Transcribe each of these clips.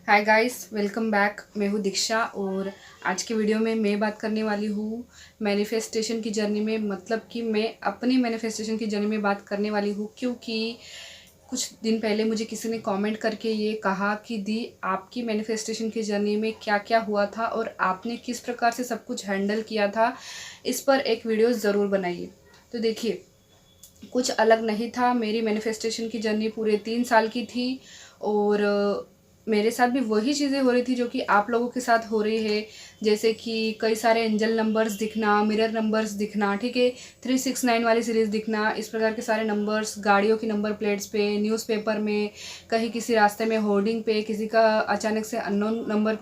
Hi guys, welcome back. मैं हूँ दीक्षा और आज के वीडियो में मैं बात करने वाली हूँ मैनिफेस्टेशन की जर्नी में। मतलब कि मैं अपनी मैनिफेस्टेशन की जर्नी में बात करने वाली हूँ, क्योंकि कुछ दिन पहले मुझे किसी ने कमेंट करके ये कहा कि दी, आपकी मैनिफेस्टेशन की जर्नी में क्या क्या हुआ था और आपने किस प्रकार से सब कुछ हैंडल किया था, इस पर एक वीडियो ज़रूर बनाइए। तो देखिए, कुछ अलग नहीं था। मेरी मैनिफेस्टेशन की जर्नी पूरे 3 साल की थी और मेरे साथ भी वही चीज़ें हो रही थी जो कि आप लोगों के साथ हो रही है। जैसे कि कई सारे एंजल नंबर्स दिखना, मिरर नंबर्स दिखना, ठीक है, 369 वाली सीरीज़ दिखना, इस प्रकार के सारे नंबर्स गाड़ियों की नंबर प्लेट्स पे, न्यूज़पेपर में, कहीं किसी रास्ते में होर्डिंग पे किसी का अचानक से अननोन नंबर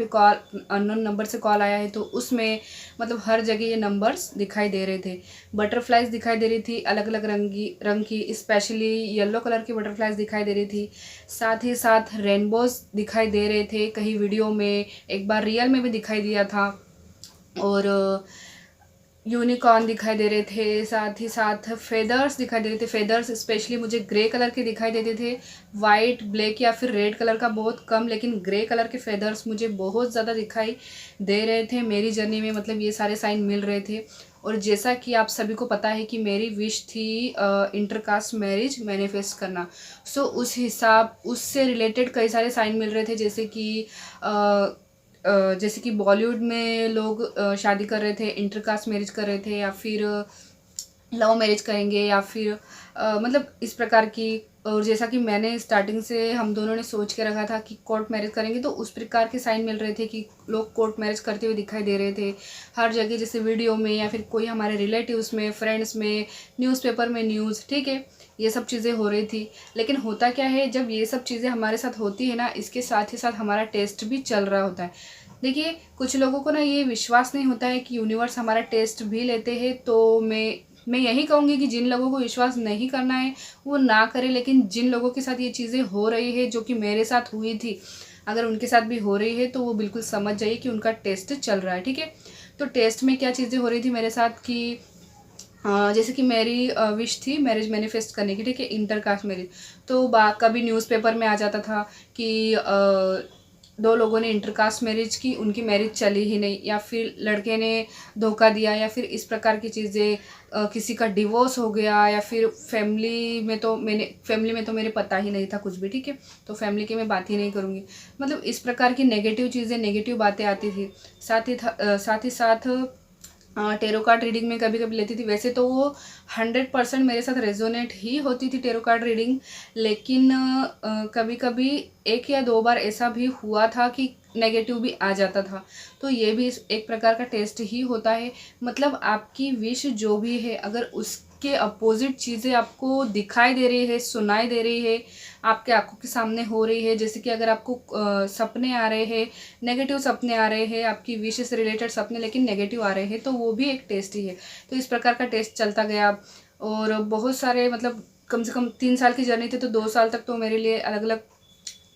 से कॉल आया है तो उसमें मतलब हर जगह ये नंबर्स दिखाई दे रहे थे। बटरफ्लाइज दिखाई दे रही थी अलग अलग रंग की, स्पेशली येलो कलर की बटरफ्लाइज दिखाई दे रही थी। साथ ही साथ रेनबोज दिखाई दे रहे थे, कहीं वीडियो में, एक बार रियल में भी दिखाई दिया था। और यूनिकॉर्न दिखाई दे रहे थे। साथ ही साथ फेदर्स दिखाई दे रहे थे। फेदर्स स्पेशली मुझे ग्रे कलर के दिखाई देते थे, वाइट, ब्लैक या फिर रेड कलर का बहुत कम, लेकिन ग्रे कलर के फेदर्स मुझे बहुत ज़्यादा दिखाई दे रहे थे मेरी जर्नी में। मतलब ये सारे साइन मिल रहे थे। और जैसा कि आप सभी को पता है कि मेरी विश थी इंटरकास्ट मैरिज मैनिफेस्ट करना। सो उस हिसाब उससे रिलेटेड कई सारे साइन मिल रहे थे। जैसे कि बॉलीवुड में लोग शादी कर रहे थे, इंटरकास्ट मैरिज कर रहे थे, या फिर लव मैरिज करेंगे, या फिर मतलब इस प्रकार की। और जैसा कि मैंने स्टार्टिंग से हम दोनों ने सोच के रखा था कि कोर्ट मैरिज करेंगे, तो उस प्रकार के साइन मिल रहे थे कि लोग कोर्ट मैरिज करते हुए दिखाई दे रहे थे हर जगह, जैसे वीडियो में या फिर कोई हमारे रिलेटिव्स में, फ्रेंड्स में, न्यूज़पेपर में न्यूज़, ठीक है, ये सब चीज़ें हो रही थी। लेकिन होता क्या है, जब ये सब चीज़ें हमारे साथ होती है ना, इसके साथ ही साथ हमारा टेस्ट भी चल रहा होता है। देखिए, कुछ लोगों को ना ये विश्वास नहीं होता है कि यूनिवर्स हमारा टेस्ट भी लेते हैं। तो मैं यही कहूँगी कि जिन लोगों को विश्वास नहीं करना है वो ना करें, लेकिन जिन लोगों के साथ ये चीज़ें हो रही है जो कि मेरे साथ हुई थी, अगर उनके साथ भी हो रही है तो वो बिल्कुल समझ जाइए कि उनका टेस्ट चल रहा है, ठीक है। तो टेस्ट में क्या चीज़ें हो रही थी मेरे साथ कि जैसे कि मेरी विश थी मैरिज मैनिफेस्ट करने की, ठीक है, इंटरकास्ट मैरिज। तो कभी न्यूज़पेपर में आ जाता था कि दो लोगों ने इंटरकास्ट मैरिज की, उनकी मैरिज चली ही नहीं, या फिर लड़के ने धोखा दिया, या फिर इस प्रकार की चीज़ें, किसी का डिवोर्स हो गया, या फिर फैमिली में तो मेरे पता ही नहीं था कुछ भी, ठीक है, तो फैमिली की मैं बात ही नहीं करूँगी। मतलब इस प्रकार की नेगेटिव चीज़ें, नेगेटिव बातें आती थी। साथ ही साथ टेरो कार्ड रीडिंग में कभी कभी लेती थी। वैसे तो वो 100% मेरे साथ रेजोनेट ही होती थी टेरो कार्ड रीडिंग, लेकिन कभी कभी 1 या 2 बार ऐसा भी हुआ था कि नेगेटिव भी आ जाता था। तो ये भी एक प्रकार का टेस्ट ही होता है। मतलब आपकी विश जो भी है, अगर उसके अपोजिट चीज़ें आपको दिखाई दे रही है, सुनाई दे रही है, आपके आंखों के सामने हो रही है, जैसे कि अगर आपको सपने आ रहे हैं, नेगेटिव सपने आ रहे हैं, आपकी विश से रिलेटेड सपने लेकिन नेगेटिव आ रहे हैं, तो वो भी एक टेस्ट ही है। तो इस प्रकार का टेस्ट चलता गया। और बहुत सारे, मतलब कम से कम 3 साल की जर्नी थी, तो 2 साल तक तो मेरे लिए अलग अलग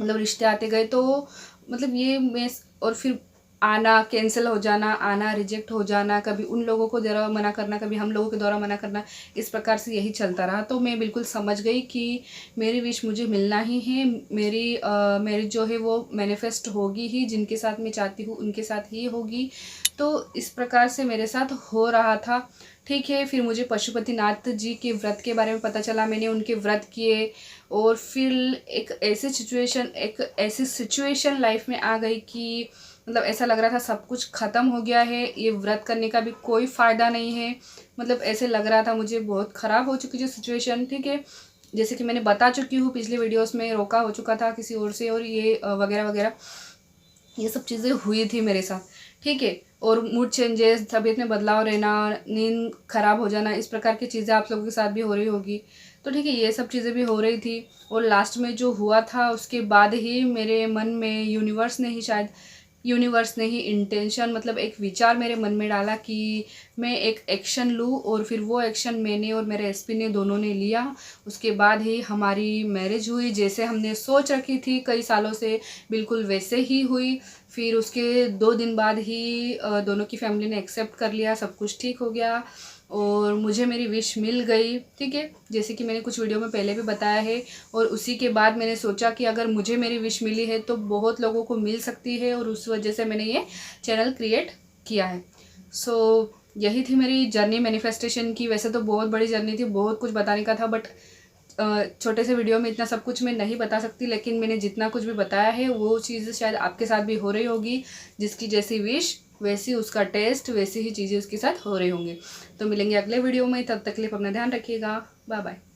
मतलब रिश्ते आते गए। तो मतलब ये मैं, और फिर आना कैंसिल हो जाना, आना रिजेक्ट हो जाना, कभी उन लोगों को द्वारा मना करना, कभी हम लोगों के द्वारा मना करना, इस प्रकार से यही चलता रहा। तो मैं बिल्कुल समझ गई कि मेरी विश मुझे मिलना ही है। मेरी जो है वो मैनिफेस्ट होगी ही, जिनके साथ मैं चाहती हूँ उनके साथ ही होगी। तो इस प्रकार से मेरे साथ हो रहा था, ठीक है। फिर मुझे पशुपतिनाथ जी के व्रत के बारे में पता चला, मैंने उनके व्रत किए। और फिर एक ऐसी सिचुएशन लाइफ में आ गई कि मतलब ऐसा लग रहा था सब कुछ ख़त्म हो गया है, ये व्रत करने का भी कोई फ़ायदा नहीं है। मतलब ऐसे लग रहा था मुझे, बहुत ख़राब हो चुकी थी सिचुएशन, ठीक है। जैसे कि मैंने बता चुकी हूँ पिछले वीडियोस में, रोका हो चुका था किसी और से, और ये वगैरह वगैरह, ये सब चीज़ें हुई थी मेरे साथ, ठीक है। और मूड चेंजेस, तबीयत में बदलाव रहना, नींद खराब हो जाना, इस प्रकार की चीज़ें आप लोगों के साथ भी हो रही होगी। तो ठीक है, ये सब चीज़ें भी हो रही थी। और लास्ट में जो हुआ था उसके बाद ही मेरे मन में यूनिवर्स ने ही इंटेंशन, मतलब एक विचार मेरे मन में डाला कि मैं एक एक्शन लूँ। और फिर वो एक्शन मैंने और मेरे एसपी ने दोनों ने लिया। उसके बाद ही हमारी मैरिज हुई, जैसे हमने सोच रखी थी कई सालों से, बिल्कुल वैसे ही हुई। फिर उसके 2 दिन बाद ही दोनों की फैमिली ने एक्सेप्ट कर लिया, सब कुछ ठीक हो गया। और मुझे मेरी विश मिल गई, ठीक है, जैसे कि मैंने कुछ वीडियो में पहले भी बताया है। और उसी के बाद मैंने सोचा कि अगर मुझे मेरी विश मिली है तो बहुत लोगों को मिल सकती है, और उस वजह से मैंने ये चैनल क्रिएट किया है। सो यही थी मेरी जर्नी मैनिफेस्टेशन की। वैसे तो बहुत बड़ी जर्नी थी, बहुत कुछ बताने का था, बट छोटे से वीडियो में इतना सब कुछ मैं नहीं बता सकती, लेकिन मैंने जितना कुछ भी बताया है वो चीज़ें शायद आपके साथ भी हो रही होगी। जिसकी जैसी विश वैसी उसका टेस्ट, वैसी ही चीज़ें उसके साथ हो रही होंगी। तो मिलेंगे अगले वीडियो में, तब तक के लिए अपना ध्यान रखिएगा। Bye bye.